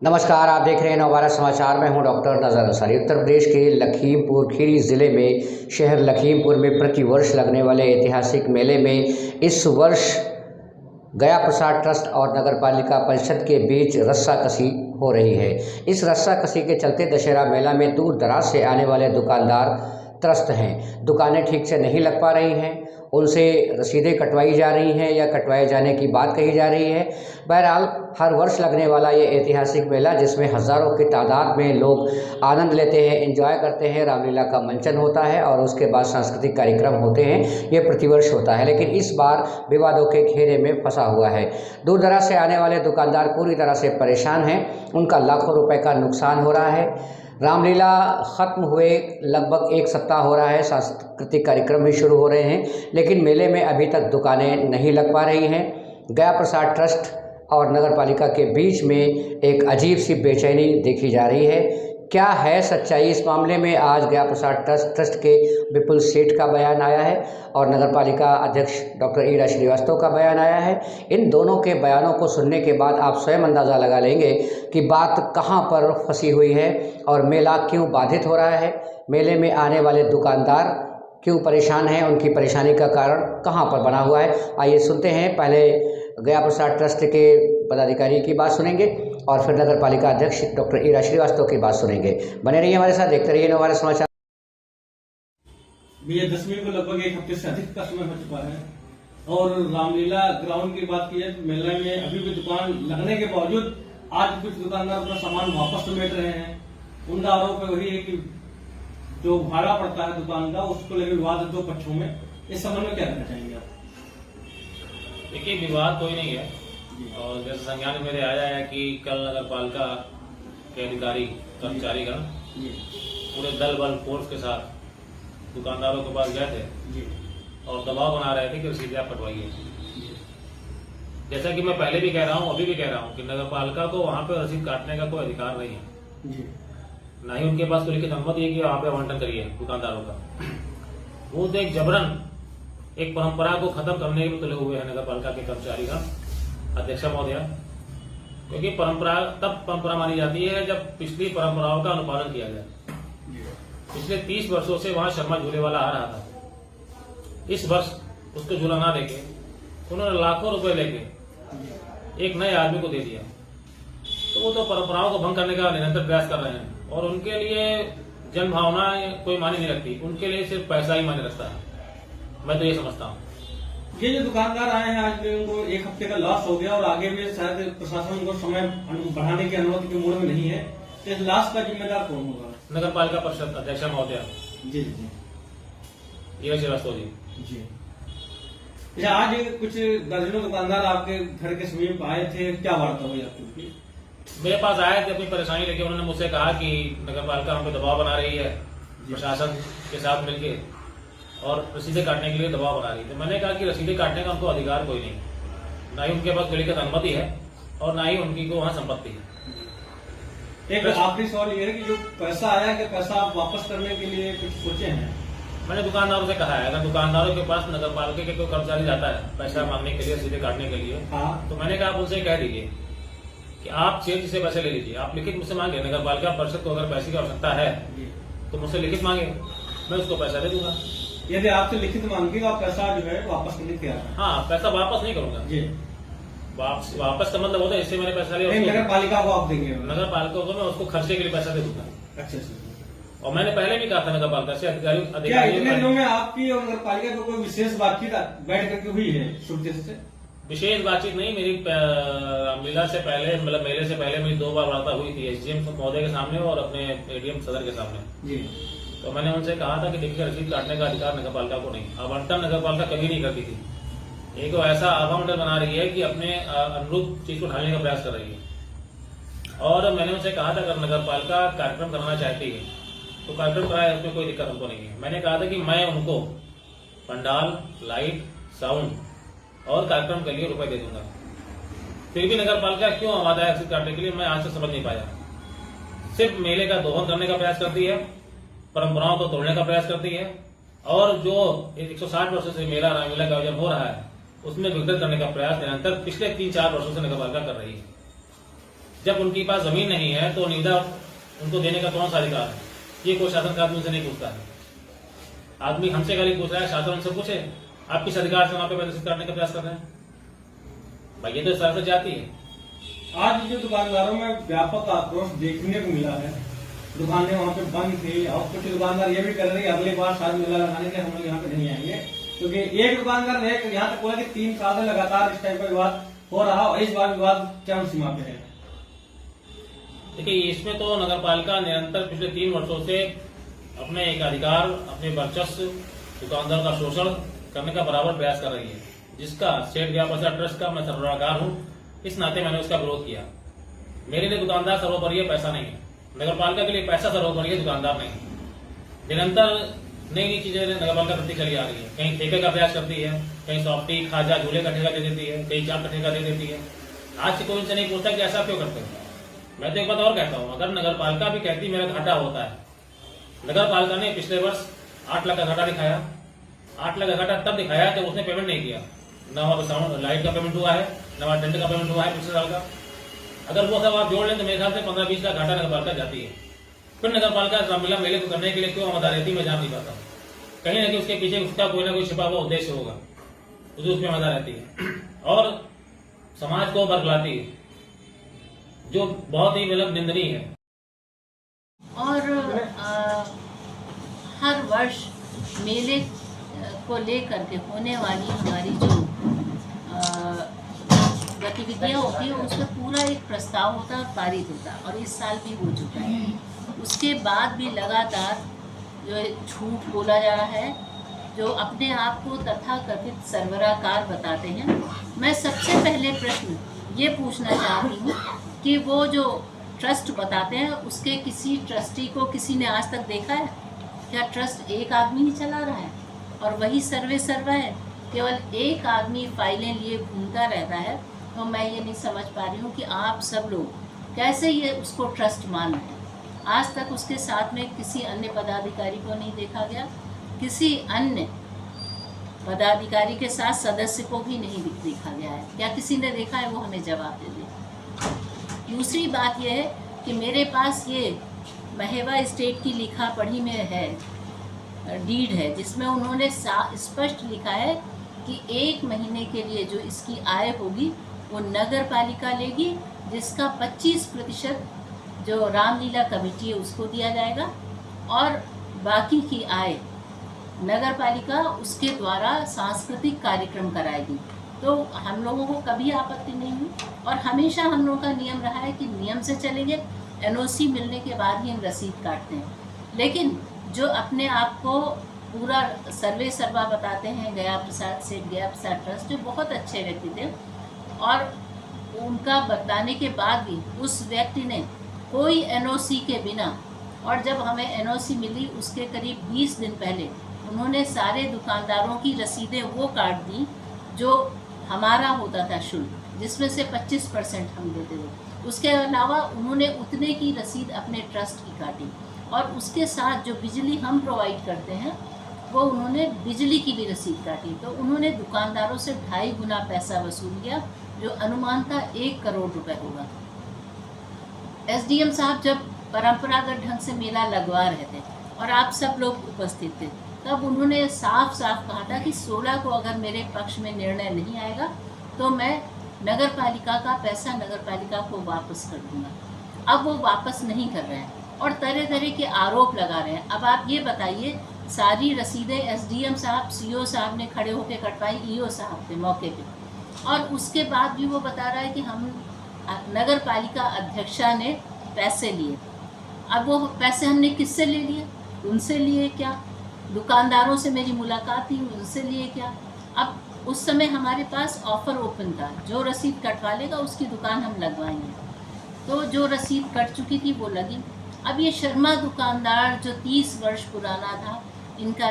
नमस्कार, आप देख रहे हैं नवभारत समाचार। मैं हूं डॉक्टर नजर अंसारी। उत्तर प्रदेश के लखीमपुर खीरी ज़िले में शहर लखीमपुर में प्रतिवर्ष लगने वाले ऐतिहासिक मेले में इस वर्ष गया प्रसाद ट्रस्ट और नगर पालिका परिषद के बीच रस्साकसी हो रही है। इस रस्साकसी के चलते दशहरा मेला में दूर दराज से आने वाले दुकानदार त्रस्त हैं। दुकानें ठीक से नहीं लग पा रही हैं, उनसे रसीदें कटवाई जा रही हैं या कटवाए जाने की बात कही जा रही है। बहरहाल हर वर्ष लगने वाला ये ऐतिहासिक मेला, जिसमें हज़ारों की तादाद में लोग आनंद लेते हैं, एंजॉय करते हैं, रामलीला का मंचन होता है और उसके बाद सांस्कृतिक कार्यक्रम होते हैं, ये प्रतिवर्ष होता है। लेकिन इस बार विवादों के घेरे में फंसा हुआ है। दूर दराज से आने वाले दुकानदार पूरी तरह से परेशान हैं, उनका लाखों रुपए का नुकसान हो रहा है। रामलीला ख़त्म हुए लगभग एक सप्ताह हो रहा है, सांस्कृतिक कार्यक्रम भी शुरू हो रहे हैं, लेकिन मेले में अभी तक दुकानें नहीं लग पा रही हैं। गया प्रसाद ट्रस्ट और नगर पालिका के बीच में एक अजीब सी बेचैनी देखी जा रही है। क्या है सच्चाई इस मामले में? आज गया प्रसाद ट्रस्ट के विपुल सेठ का बयान आया है और नगर पालिका अध्यक्ष डॉक्टर ईरा श्रीवास्तव का बयान आया है। इन दोनों के बयानों को सुनने के बाद आप स्वयं अंदाज़ा लगा लेंगे कि बात कहां पर फंसी हुई है और मेला क्यों बाधित हो रहा है। मेले में आने वाले दुकानदार क्यों परेशान हैं, उनकी परेशानी का कारण कहां पर बना हुआ है। आइए सुनते हैं। पहले गया प्रसाद ट्रस्ट के पदाधिकारी की बात सुनेंगे और फिर नगर पालिका अध्यक्ष डॉक्टर ईरा श्रीवास्तव की बात सुनेंगे। बने रहिए हमारे साथ, देखते रहिए नवभारत समाचार। विजयदशमी को लगभग एक हफ्ते से अधिक का समय हो चुका है और रामलीला ग्राउंड की बात की है तो मेले में अभी भी दुकान लगने के बावजूद आज कुछ दुकानदार अपना सामान वापस समेट रहे हैं। उनका आरोप वही है कि जो भाड़ा पड़ता है दुकान का, उसको लेकर विवाद है दो पक्षों में। इस संबंध में क्या कहना चाहेंगे आप? देखिए, विवाद कोई नहीं है और जैसे संज्ञान मेरे आया है कि कल नगर पालिका के अधिकारी कर्मचारीगण पूरे दल बल फोर्स के साथ दुकानदारों के पास गए थे और दबाव बना रहे थे कि रसीदें आप कटवाइए। जैसा कि मैं पहले भी कह रहा हूं, अभी भी कह रहा हूं कि नगर पालिका को वहां पे रसीद काटने का कोई अधिकार नहीं है, ना ही उनके पास कोई लिखित अनुमति है कि वहां पे आवंटन करिए दुकानदारों का। वो तो एक जबरन एक परंपरा को खत्म करने में तुले हुए हैं नगर पालिका के कर्मचारी का अध्यक्ष महोदय, क्योंकि परंपरा तब परंपरा मानी जाती है जब पिछली परंपराओं का अनुपालन किया जाए। पिछले 30 वर्षों से वहां शर्मा झूले वाला आ रहा था। इस वर्ष उसको झूला ना देके उन्होंने लाखों रुपए लेके एक नए आदमी को दे दिया, तो वो तो परंपराओं को भंग करने का निरंतर प्रयास कर रहे हैं और उनके लिए जन भावना कोई मायने नहीं रखती, उनके लिए सिर्फ पैसा ही मायने रखता है। मैं तो ये समझता हूँ। ये जो दुकानदार आए हैं आज भी उनको एक हफ्ते का लॉस हो गया और आगे भी शायद प्रशासन उनको समय बढ़ाने की अनुमति के मूड में नहीं है, तो इस लॉस का जिम्मेदार कौन होगा? नगर पालिका परिषद अध्यक्ष महोदय जी ईरा श्रीवास्तव जी। अच्छा, आज कुछ दर्जनों दुकानदार आपके घर के समीप आए थे, क्या वार्ता हुई आपकी? मेरे पास आए थे अपनी परेशानी लेके। उन्होंने मुझसे कहा कि नगर पालिका हम पे दबाव बना रही है, प्रशासन के साथ मिलके, और रसीदें काटने के लिए दबाव बना रही थी। मैंने कहा कि रसीदें काटने का उनको अधिकार कोई नहीं, ना ही उनके पास लिखित अनुमति है और ना ही उनकी को वहाँ संपत्ति है। एक आखिरी सवाल ये है कि जो पैसा आया कि पैसा आप वापस करने के लिए कुछ सोचे हैं? मैंने दुकानदारों से कहा है, अगर दुकानदारों के पास नगर पालिका के कोई कर्मचारी जाता है पैसा मांगने के लिए, रसीदें काटने के लिए, तो मैंने कहा आप उनसे कह दीजिए कि आप चेक से पैसे ले लीजिए, आप लिखित मुझसे मांगे। नगर पालिका परिषद को अगर पैसे की आवश्यकता है तो मुझसे लिखित मांगे, मैं उसको पैसा दे दूंगा। यदि आपसे लिखित मांगेगा पैसा जो है वापस नहीं किया? हाँ, पैसा वापस नहीं करूंगा जी। वापस का मतलब होता है इससे मैंने पैसा लिया, नगर पालिका को आप देंगे? नगर पालिका को मैं उसको खर्चे के लिए पैसा दे दूंगा। अच्छा। और मैंने पहले भी कहा था नगर पालिका से क्या इतने दिनों में आपकी और नगर पालिका को कोई विशेष बातचीत बैठ करके हुई है सुरते से? विशेष बातचीत नहीं, मेरी रामलीला से पहले, मतलब मेले से पहले मेरी 2 बार वार्ता हुई थी एसडीएम महोदय के सामने और अपने एडीएम सदर के सामने जी। तो मैंने उनसे कहा था कि देखिए, रसीद काटने का अधिकार नगर पालिका को नहीं, आवंटन नगर पालिका कभी नहीं करती थी। एक तो ऐसा आवंटन बना रही है कि अपने अनुरूप चीज को ढालने का प्रयास कर रही है। और मैंने उनसे कहा था अगर नगर पालिका कार्यक्रम करना चाहती है तो कार्यक्रम कराए, उसमें कोई दिक्कत हमको नहीं है। मैंने कहा था कि मैं उनको पंडाल, लाइट, साउंड और कार्यक्रम के लिए रुपए दे दूंगा। फिर भी नगर पालिका क्यों आवाज आया रसीद काटने के लिए, मैं आज तक समझ नहीं पाया। सिर्फ मेले का दोहन करने का प्रयास करती है, परंपराओं को तोड़ने का प्रयास करती है और जो 160 वर्षों से मेला रामलीला का आयोजन हो रहा है उसमें विघटित करने का प्रयास निरंतर पिछले 3-4 वर्षों से नगर पालिका कर रही है। जब उनके पास जमीन नहीं है तो निविदा उनको देने का कौन सा अधिकार है? ये कोई शासन का आदमी उनसे नहीं पूछता है। आदमी हमसे गाली पूछ रहा है, शासन उनसे पूछे आप किस अधिकार से वहां पे प्रदर्शित करने का प्रयास कर रहे हैं? भाई ये तो सरकार जाती है। आज जो दुकानदारों में व्यापक आक्रोश देखने को मिला है, दुकानें वहाँ पे बंद थी और कुछ दुकानदार ये भी कर रहे हैं अगली बार शायद मेला लगाने के हम लोग यहाँ पे नहीं आएंगे, क्योंकि एक दुकानदार ने यहाँ तक बोला कि 3 साल से लगातार इस टाइप का विवाद हो रहा और इस बार विवाद चरम सीमा पे है। देखिए इसमें तो नगर पालिका निरंतर पिछले 3 वर्षों से अपने एक अधिकार, अपने वर्चस्व, दुकानदार का शोषण करने का बराबर प्रयास कर रही है, जिसका स्टेट गया प्रसाद ट्रस्ट का मैं सर्वराकार हूँ। इस नाते मैंने उसका विरोध किया। मेरे लिए दुकानदार सर्वोपरि है, पैसा नहीं है। नगर पालिका के लिए पैसा सर्वोपरि है, दुकानदार नहीं। निरंतर नई नई चीजें नगर पालिका करती चली आ रही है। कहीं ठेके का प्रयास करती है, कहीं सॉफ्टी, खाजा, झूले का ठेका दे देती है, कहीं चाप का ठेका दे देती है। आज से कोई उनसे नहीं पूछता कि ऐसा क्यों करते हैं। मैं तो एक बात और कहता हूँ, अगर नगर पालिका भी कहती मेरा घाटा होता है, नगर पालिका ने पिछले वर्ष 8 लाख का घाटा दिखाया। 8 लाख का घाटा तब दिखाया जब उसने पेमेंट नहीं किया। न वहाँ साउंड लाइट का पेमेंट हुआ है, न वहाँ टेंट का पेमेंट हुआ है पिछले साल का। अगर वो सब आप जोड़ लें तो मेरे ख्याल से 15-20 लाख घाटा नगर पालिका जाती है। फिर नगर पालिका रामलीला मेले को करने के लिए क्यों आमदार रहती, मैं जान नहीं पाता। कहीं ना कहीं उसके पीछे उसका कोई ना कोई छिपा हुआ उद्देश्य होगा, उसमें आमदार रहती है और समाज को बरगलाती है, जो बहुत ही मतलब निंदनीय है। और हर वर्ष मेले को लेकर के होने वाली हमारी जो गतिविधियाँ होती है उसमें पूरा एक प्रस्ताव होता है और पारित होता है, और इस साल भी हो चुका है। उसके बाद भी लगातार जो झूठ बोला जा रहा है, जो अपने आप को तथाकथित सर्वराकार बताते हैं। मैं सबसे पहले प्रश्न ये पूछना चाहती हूँ कि वो जो ट्रस्ट बताते हैं उसके किसी ट्रस्टी को किसी ने आज तक देखा है क्या? ट्रस्ट एक आदमी ही चला रहा है और वही सर्वे सर्वा है, केवल एक आदमी फाइलें लिए घूमता रहता है। तो मैं ये नहीं समझ पा रही हूँ कि आप सब लोग कैसे ये उसको ट्रस्ट मान रहे हैं। आज तक उसके साथ में किसी अन्य पदाधिकारी को नहीं देखा गया, किसी अन्य पदाधिकारी के साथ सदस्य को भी नहीं देखा गया है। क्या किसी ने देखा है? वो हमें जवाब दे दे। दूसरी बात यह है कि मेरे पास ये महेवा स्टेट की लिखा पढ़ी में है, डीड है, जिसमें उन्होंने स्पष्ट लिखा है कि 1 महीने के लिए जो इसकी आय होगी वो नगर पालिका लेगी, जिसका 25% जो रामलीला कमेटी है उसको दिया जाएगा और बाकी की आय नगर पालिका उसके द्वारा सांस्कृतिक कार्यक्रम कराएगी। तो हम लोगों को कभी आपत्ति नहीं हुई और हमेशा हम लोगों का नियम रहा है कि नियम से चलेंगे। एनओसी मिलने के बाद ही हम रसीद काटते हैं। लेकिन जो अपने आप को पूरा सर्वे सर्वा बताते हैं, गया प्रसाद सेठ, गया प्रसाद ट्रस्ट, जो बहुत अच्छे व्यक्ति थे, और उनका बताने के बाद भी उस व्यक्ति ने कोई एनओसी के बिना, और जब हमें एनओसी मिली उसके करीब 20 दिन पहले उन्होंने सारे दुकानदारों की रसीदें वो काट दी जो हमारा होता था शुल्क, जिसमें से 25% हम देते थे। उसके अलावा उन्होंने उतने की रसीद अपने ट्रस्ट की काटी और उसके साथ जो बिजली हम प्रोवाइड करते हैं वो उन्होंने बिजली की भी रसीद काटी। तो उन्होंने दुकानदारों से 2.5 गुना पैसा वसूल किया, जो अनुमान था 1 करोड़ रुपए होगा। एसडीएम साहब जब परंपरागत ढंग से मेला लगवा रहे थे और आप सब लोग उपस्थित थे, तब उन्होंने साफ साफ कहा था कि 16 को अगर मेरे पक्ष में निर्णय नहीं आएगा तो मैं नगर पालिका का पैसा नगर पालिका को वापस कर दूंगा। अब वो वापस नहीं कर रहे हैं और तरह तरह के आरोप लगा रहे हैं। अब आप ये बताइए, सारी रसीदें एसडीएम साहब, सीओ साहब ने खड़े होकर कटवाई, ईओ साहब थे मौके पे, और उसके बाद भी वो बता रहा है कि हम नगर पालिका अध्यक्षा ने पैसे लिए। अब वो पैसे हमने किससे ले लिए? उनसे लिए क्या? दुकानदारों से मेरी मुलाकात थी, उनसे लिए क्या? अब उस समय हमारे पास ऑफर ओपन था, जो रसीद कटवा लेगा उसकी दुकान हम लगवाएंगे। तो जो रसीद कट चुकी थी वो लगी। अब ये शर्मा दुकानदार जो 30 वर्ष पुराना था, इनका